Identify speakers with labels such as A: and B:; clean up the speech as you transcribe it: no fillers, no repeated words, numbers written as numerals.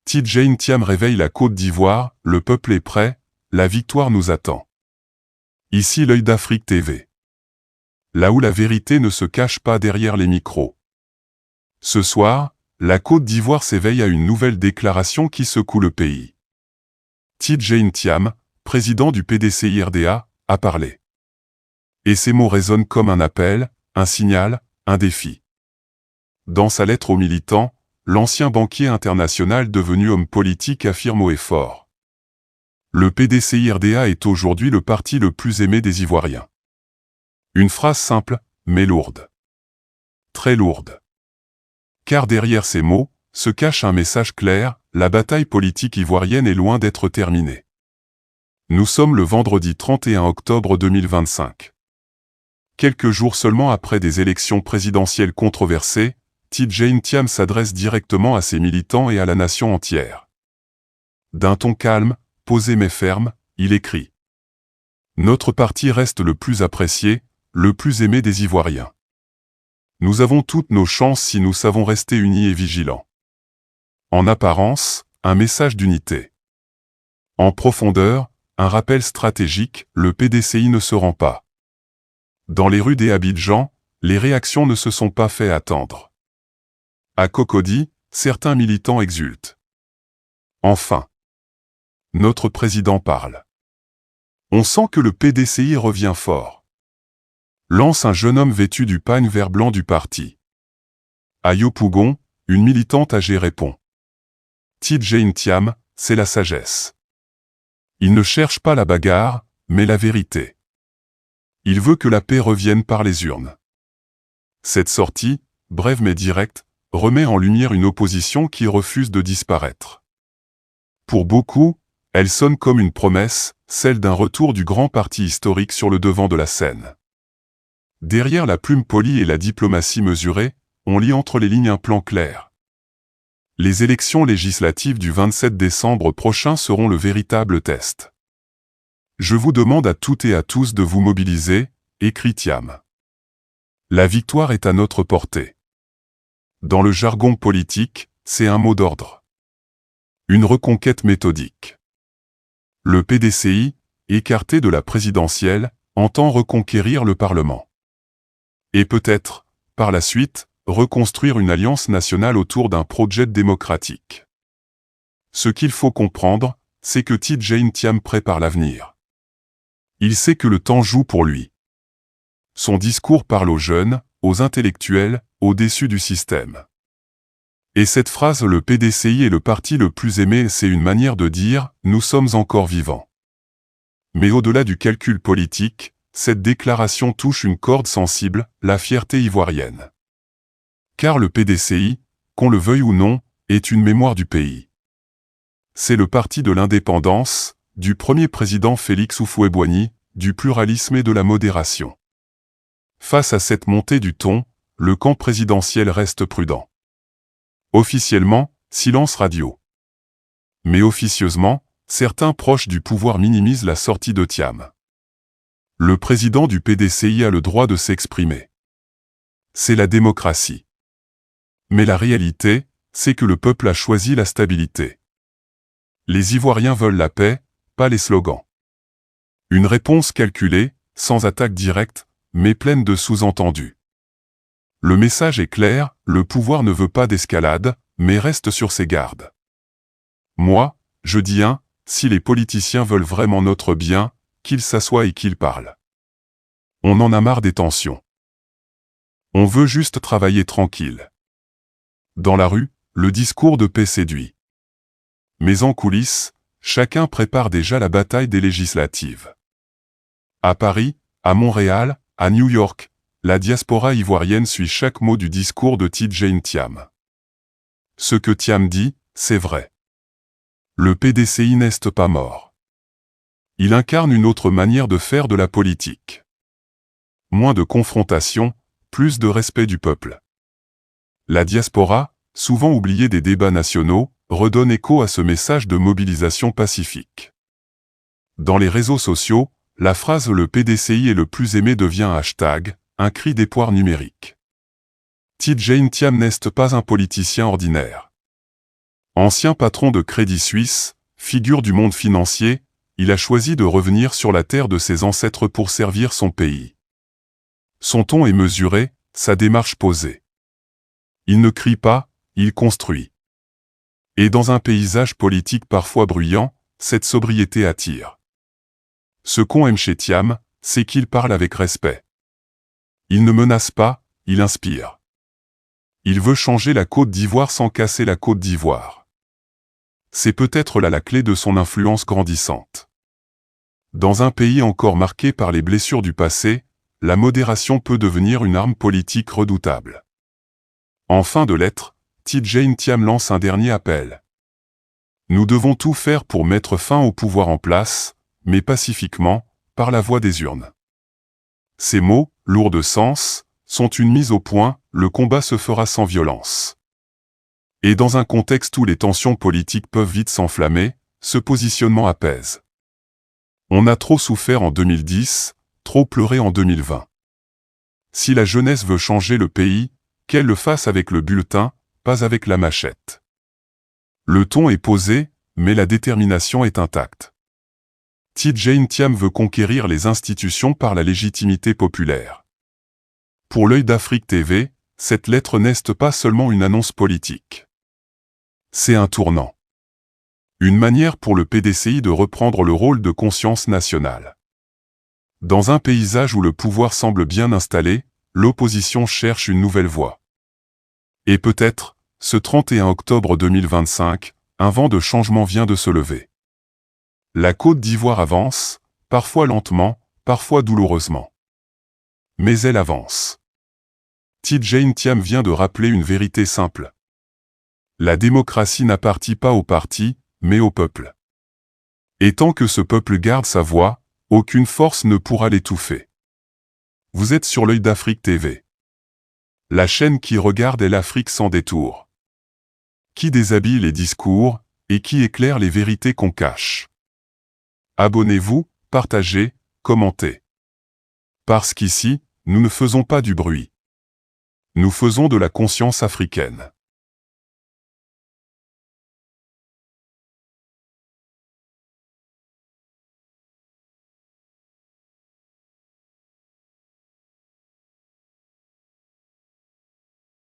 A: Tidjane Thiam réveille la Côte d'Ivoire, le peuple est prêt, la victoire nous attend. Ici l'œil d'Afrique TV. Là où la vérité ne se cache pas derrière les micros. Ce soir, la Côte d'Ivoire s'éveille à une nouvelle déclaration qui secoue le pays. Tidjane Thiam, président du PDCI-RDA, a parlé. Et ces mots résonnent comme un appel, un signal, un défi. Dans sa lettre aux militants, l'ancien banquier international devenu homme politique affirme haut et fort. Le PDCI-RDA est aujourd'hui le parti le plus aimé des Ivoiriens. Une phrase simple, mais lourde. Très lourde. Car derrière ces mots, se cache un message clair, la bataille politique ivoirienne est loin d'être terminée. Nous sommes le vendredi 31 octobre 2025. Quelques jours seulement après des élections présidentielles controversées, Tidjane Thiam s'adresse directement à ses militants et à la nation entière. D'un ton calme, posé mais ferme, il écrit « Notre parti reste le plus apprécié, le plus aimé des Ivoiriens. Nous avons toutes nos chances si nous savons rester unis et vigilants. En apparence, un message d'unité. En profondeur, un rappel stratégique, le PDCI ne se rend pas. Dans les rues d'Abidjan, les réactions ne se sont pas fait attendre. À Cocody, certains militants exultent. Enfin, notre président parle. On sent que le PDCI revient fort. Lance un jeune homme vêtu du pagne vert blanc du parti. À Yopougon, une militante âgée répond. Tidjane Thiam, c'est la sagesse. Il ne cherche pas la bagarre, mais la vérité. Il veut que la paix revienne par les urnes. Cette sortie, brève mais directe, remet en lumière une opposition qui refuse de disparaître. Pour beaucoup, elle sonne comme une promesse, celle d'un retour du grand parti historique sur le devant de la scène. Derrière la plume polie et la diplomatie mesurée, on lit entre les lignes un plan clair. Les élections législatives du 27 décembre prochain seront le véritable test. Je vous demande à toutes et à tous de vous mobiliser, écrit Thiam. La victoire est à notre portée. Dans le jargon politique, c'est un mot d'ordre. Une reconquête méthodique. Le PDCI, écarté de la présidentielle, entend reconquérir le Parlement. Et peut-être, par la suite, reconstruire une alliance nationale autour d'un projet démocratique. Ce qu'il faut comprendre, c'est que Tidjane Thiam prépare l'avenir. Il sait que le temps joue pour lui. Son discours parle aux jeunes, aux intellectuels, au déçus du système. Et cette phrase « Le PDCI est le parti le plus aimé », c'est une manière de dire « Nous sommes encore vivants ». Mais au-delà du calcul politique, cette déclaration touche une corde sensible, la fierté ivoirienne. Car le PDCI, qu'on le veuille ou non, est une mémoire du pays. C'est le parti de l'indépendance, du premier président Félix Houphouët-Boigny, du pluralisme et de la modération. Face à cette montée du ton, le camp présidentiel reste prudent. Officiellement, silence radio. Mais officieusement, certains proches du pouvoir minimisent la sortie de Thiam. Le président du PDCI a le droit de s'exprimer. C'est la démocratie. Mais la réalité, c'est que le peuple a choisi la stabilité. Les Ivoiriens veulent la paix, pas les slogans. Une réponse calculée, sans attaque directe, mais pleine de sous-entendus. Le message est clair, le pouvoir ne veut pas d'escalade, mais reste sur ses gardes. Moi, je dis si les politiciens veulent vraiment notre bien, qu'ils s'assoient et qu'ils parlent. On en a marre des tensions. On veut juste travailler tranquille. Dans la rue, le discours de paix séduit. Mais en coulisses, chacun prépare déjà la bataille des législatives. À Paris, à Montréal, à New York, la diaspora ivoirienne suit chaque mot du discours de Tidjane Thiam. Ce que Thiam dit, c'est vrai. Le PDCI n'est pas mort. Il incarne une autre manière de faire de la politique. Moins de confrontation, plus de respect du peuple. La diaspora, souvent oubliée des débats nationaux, redonne écho à ce message de mobilisation pacifique. Dans les réseaux sociaux, la phrase « Le PDCI est le plus aimé » devient un hashtag, un cri d'espoir numérique. Tidjane Thiam n'est pas un politicien ordinaire. Ancien patron de Crédit Suisse, figure du monde financier, il a choisi de revenir sur la terre de ses ancêtres pour servir son pays. Son ton est mesuré, sa démarche posée. Il ne crie pas, il construit. Et dans un paysage politique parfois bruyant, cette sobriété attire. Ce qu'on aime chez Thiam, c'est qu'il parle avec respect. Il ne menace pas, il inspire. Il veut changer la Côte d'Ivoire sans casser la Côte d'Ivoire. C'est peut-être là la clé de son influence grandissante. Dans un pays encore marqué par les blessures du passé, la modération peut devenir une arme politique redoutable. En fin de lettre, Tidjane Thiam lance un dernier appel. Nous devons tout faire pour mettre fin au pouvoir en place, mais pacifiquement, par la voie des urnes. Ces mots, lourds de sens, sont une mise au point, le combat se fera sans violence. Et dans un contexte où les tensions politiques peuvent vite s'enflammer, ce positionnement apaise. On a trop souffert en 2010, trop pleuré en 2020. Si la jeunesse veut changer le pays, qu'elle le fasse avec le bulletin, pas avec la machette. Le ton est posé, mais la détermination est intacte. Tidjane Thiam veut conquérir les institutions par la légitimité populaire. Pour l'Œil d'Afrique TV, cette lettre n'est pas seulement une annonce politique. C'est un tournant. Une manière pour le PDCI de reprendre le rôle de conscience nationale. Dans un paysage où le pouvoir semble bien installé, l'opposition cherche une nouvelle voie. Et peut-être, ce 31 octobre 2025, un vent de changement vient de se lever. La Côte d'Ivoire avance, parfois lentement, parfois douloureusement. Mais elle avance. Tidjane Thiam vient de rappeler une vérité simple. La démocratie n'appartient pas au parti, mais au peuple. Et tant que ce peuple garde sa voix, aucune force ne pourra l'étouffer. Vous êtes sur l'Œil d'Afrique TV. La chaîne qui regarde l'Afrique sans détour. Qui déshabille les discours, et qui éclaire les vérités qu'on cache. Abonnez-vous, partagez, commentez. Parce qu'ici, nous ne faisons pas du bruit. Nous faisons de la conscience africaine.